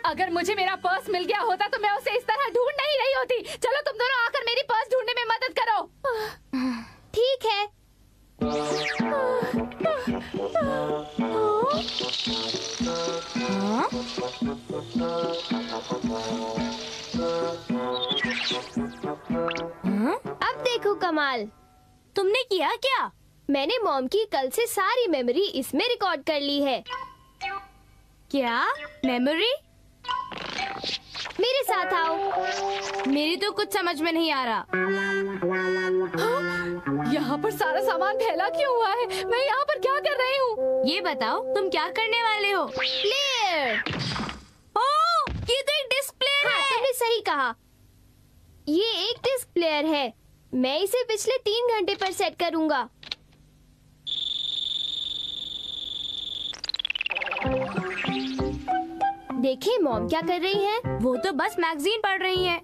अगर मुझे मेरा पर्स मिल गया होता तो मैं उसे इस तरह ढूंढ नहीं रही होती। चलो तुम दोनों आकर मेरी पर्स ढूंढने में मदद करो। ठीक है। अब देखो कमाल। तुमने किया क्या? मैंने मॉम की कल से सारी मेमोरी इसमें रिकॉर्ड कर ली है। क्या मेमोरी? मेरे साथ आओ। मेरी तो कुछ समझ में नहीं आ रहा। यहाँ पर सारा सामान फैला क्यों हुआ है? मैं यहाँ पर क्या कर रही हूँ? ये बताओ तुम क्या करने वाले हो? प्लेयर। ओह, ये तो एक डिस्क प्लेयर हाँ, है। तुमने सही कहा। ये एक डिस्क प्लेयर है। मैं इसे पिछले 3 घंटे पर सेट करूँगा। देखें मॉम क्या कर रही हैं? वो तो बस मैगजीन पढ़ रही हैं।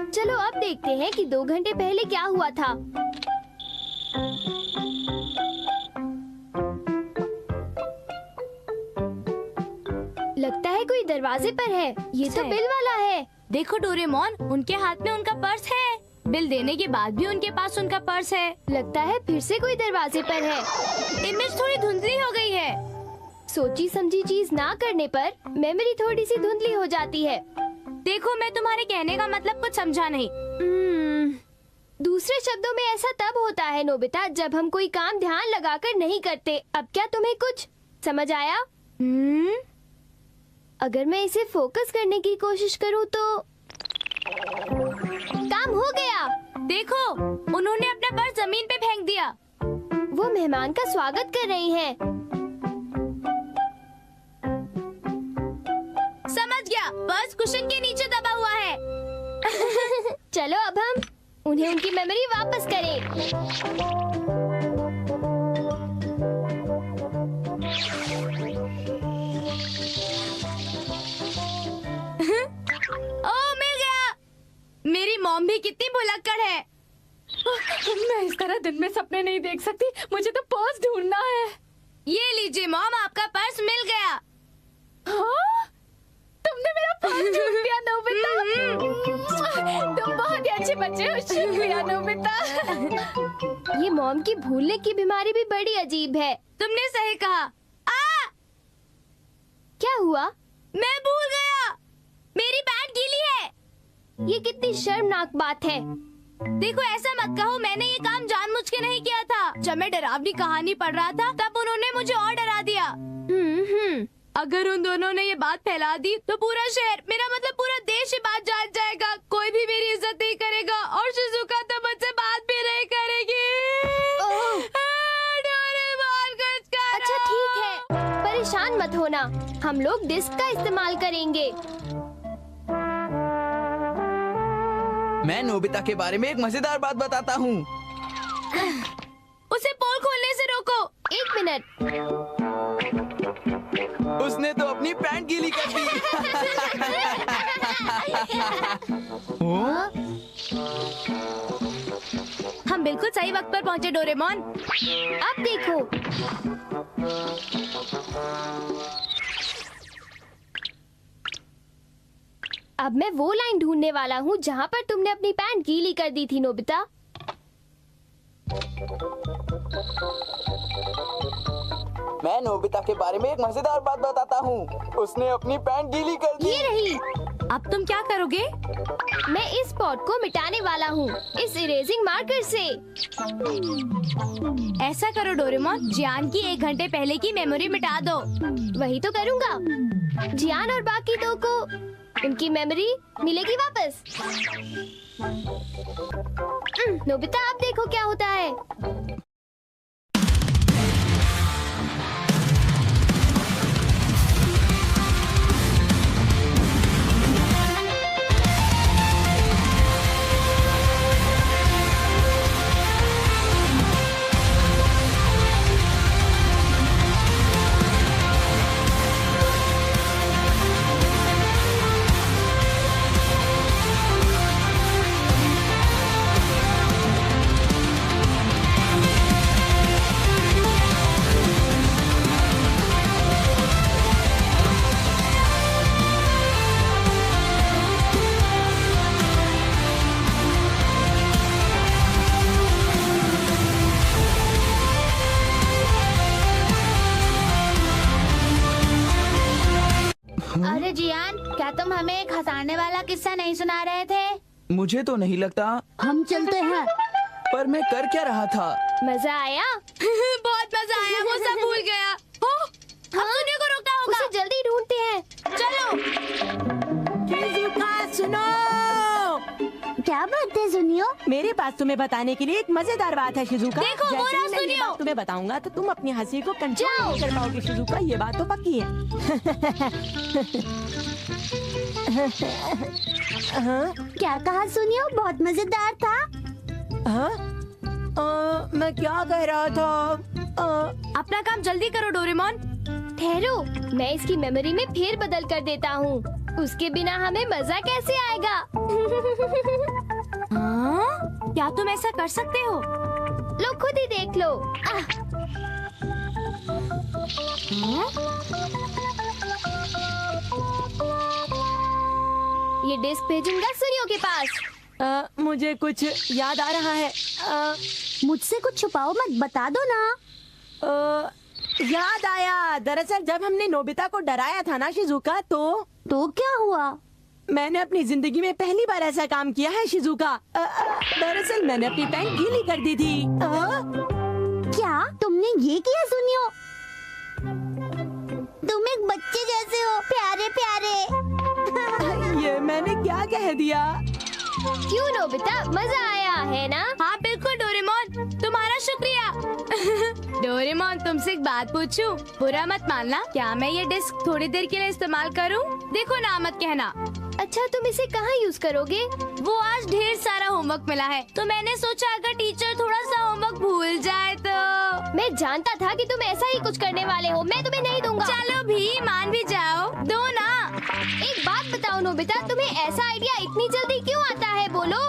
चलो अब देखते हैं कि 2 घंटे पहले क्या हुआ था। लगता है कोई दरवाजे पर है। ये तो बिल वाला है। देखो डोरेमोन, उनके हाथ में उनका पर्स है। बिल देने के बाद भी उनके पास उनका पर्स है। लगता है फिर से कोई दरवाजे पर है। इमेज थोड़ी धुंधली हो गई है। सोची समझी चीज ना करने पर मेमोरी थोड़ी सी धुंधली हो जाती है। देखो मैं तुम्हारे कहने का मतलब कुछ समझा नहीं। दूसरे शब्दों में ऐसा तब होता है नोबिता जब हम कोई काम ध्यान लगाकर नहीं करते। अब क्या तुम्हें कुछ समझ आया? अगर मैं इसे फोकस करने की कोशिश करूँ तो काम हो गया। देखो उन्होंने अपना पर्स जमीन पे फेंक दिया। वो मेहमान का स्वागत कर रही हैं। समझ गया, पर्स कुशन के नीचे दबा हुआ है। चलो अब हम उन्हें उनकी मेमोरी वापस करें। ओह, मिल गया। मेरी मॉम भी कितनी भुलक्कड़ है। मैं इस तरह दिन में सपने नहीं देख सकती। मुझे तो पर्स ढूंढना है। ये लीजिए मॉम, आपका पर्स मिल गया। हाँ? तुमने मेरा पर्स ढूंढ लिया नोबिता। तुम बहुत ही अच्छे बच्चे हो। शुक्रिया नोबिता। ये मॉम की भूलने की बीमारी भी बड़ी अजीब है। तुमने सही कहा। क्या हुआ? मैं भूल गया, मेरी पैंट गीली है। ये कितनी शर्मनाक बात है। देखो ऐसा मत कहो, मैंने ये काम जानबूझ के नहीं किया था। जब मैं डरावनी कहानी पढ़ रहा था तब उन्होंने मुझे और डरा दिया। अगर उन दोनों ने ये बात फैला दी तो पूरा शहर, मेरा मतलब पूरा देश ये बात जान जाएगा। कोई भी मेरी इज्जत नहीं करेगा और शिजुका तो मुझसे बात भी नहीं करेगी। डोरेमोन कुछ करो। अच्छा ठीक है, परेशान मत होना। हम लोग डिस्क का इस्तेमाल करेंगे। मैं नोबिता के बारे में एक मजेदार बात बताता हूँ। उसे पोल खोलने से रोको। 1 मिनट। उसने तो अपनी पैंट गीली कर दी। हम बिल्कुल सही वक्त पर पहुँचे डोरेमोन। अब देखो। अब मैं वो लाइन ढूंढने वाला हूँ जहाँ पर तुमने अपनी पैंट गीली कर दी थी नोबिता। मैं नोबिता के बारे में एक मजेदार बात बताता हूँ। उसने अपनी पैंट गीली कर दी। ये रही। अब तुम क्या करोगे? मैं इस स्पॉट को मिटाने वाला हूँ इस इरेजिंग मार्कर से। ऐसा करो डोरेमोन, जियान की 1 घंटे पहले की मेमोरी मिटा दो। वही तो करूँगा। जियान और बाकी 2 को उनकी मेमोरी मिलेगी वापस। नोबिता अब देखो क्या होता है। अरे जियान, क्या तुम हमें एक हंसाने वाला किस्सा नहीं सुना रहे थे? मुझे तो नहीं लगता। हम चलते हैं। पर मैं कर क्या रहा था? मजा आया? बहुत मजा आया, वो सब भूल गया। अब सुनियो को रोकना होगा। उसे जल्दी ढूंढते हैं। चलो। सुनो, क्या बात है सुनियो? मेरे पास तुम्हें बताने के लिए एक मजेदार बात है शिजुका। देखो, वो जैसे रहा ही मैं ये सुनियो। बात तुम्हें बताऊंगा तो तुम अपनी हंसी को कंट्रोल नहीं कर पाओगे शिजुका, ये बात तो पक्की है। हाँ? क्या कहा सुनियो? बहुत मजेदार था। हाँ? मैं क्या कह रहा था? अपना काम जल्दी करो डोरेमोन। ठहरो, मैं इसकी मेमोरी में फेर बदल कर देता हूँ। उसके बिना हमें मजा कैसे आएगा? हाँ? क्या तुम ऐसा कर सकते हो? लो खुद ही देख लो। ये डिस्क भेजूंगा सूर्यो के पास। मुझे कुछ याद आ रहा है। मुझसे कुछ छुपाओ मत, बता दो ना। याद आया, दरअसल जब हमने नोबिता को डराया था ना शिजुका, तो क्या हुआ? मैंने अपनी जिंदगी में पहली बार ऐसा काम किया है शिजुका। दरअसल मैंने अपनी पैंट गीली कर दी थी। क्या तुमने ये किया सुनियो? तुम एक बच्चे जैसे हो, प्यारे प्यारे। ये मैंने क्या कह दिया? क्यों नोबिता, मजा आया है ना? हाँ बिल्कुल डोरेमोन, तुम्हारा शुक्रिया। डोरेमोन, तुमसे एक बात पूछूं? बुरा मत मानना, क्या मैं ये डिस्क थोड़ी देर के लिए इस्तेमाल करूं? देखो ना मत कहना। अच्छा, तुम इसे कहाँ यूज करोगे? वो आज ढेर सारा होमवर्क मिला है, तो मैंने सोचा अगर टीचर थोड़ा सा होमवर्क भूल जाए तो। मैं जानता था कि तुम ऐसा ही कुछ करने वाले हो। मैं तुम्हें नहीं दूंगा। चलो भी, मान भी जाओ, दो ना। एक बात बताओ नोबिता, तुम्हें ऐसा आइडिया इतनी जल्दी क्यों आता है? बोलो।